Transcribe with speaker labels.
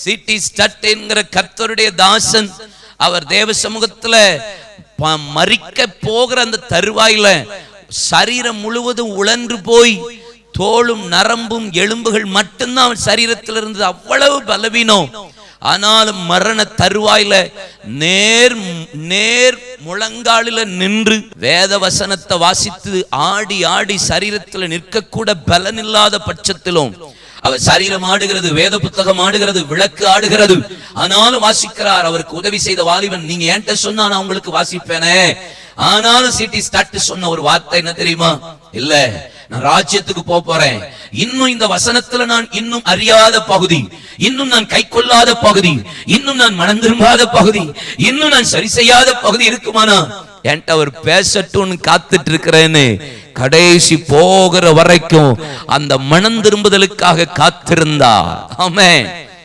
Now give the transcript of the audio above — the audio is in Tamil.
Speaker 1: சிடி ஸ்டட் என்கிற கர்த்தருடைய தாசன் அவர் தேவ சமூகத்துல மரிக்க போகிற அந்த தருவாயில சரீரம் முழுவதும் உழன்று போய் தோளும் நரம்பும் எலும்புகள் மட்டும்தான் அவன் சரீரத்தில் இருந்தது. அவ்வளவு பலவீனம். ஆனாலும் மரண தருவாயில நேர் நேர் முழங்காலில நின்று வேத வசனத்தை வாசித்து ஆடி ஆடி சரீரத்தில் நிற்கக்கூட பலன் இல்லாத பட்சத்திலும் அவர் சரீரம் ஆடுகிறது, வேத புத்தகம் ஆடுகிறது, விளக்கு ஆடுகிறது, ஆனாலும் வாசிக்கிறார். அவருக்கு உதவி செய்த வாலிபன், நீங்க என்கிட்ட சொன்னா நான் உங்களுக்கு வாசிப்பேனே. ஆனாலும் சிடி ஸ்டட் சொன்ன ஒரு வார்த்தை என்ன தெரியுமா? இல்ல, நான் ராஜ்யத்துக்கு போறேன். இன்னும் இந்த வசனத்துல நான் இன்னும் அறியாத பகுதி, இன்னும் நான் கை கொள்ளாத பகுதி, இன்னும் நான் மனம் திரும்பாத பகுதி, இன்னும் நான் சரி செய்யாத பகுதி இருக்குமானா என்கிட்ட அவர் பேசட்டும்னு காத்துட்டு இருக்கிறேன்னு கடைசி போகிற வரைக்கும் அந்த மனம் திரும்புதலுக்காக காத்திருந்தார். ஆமென்.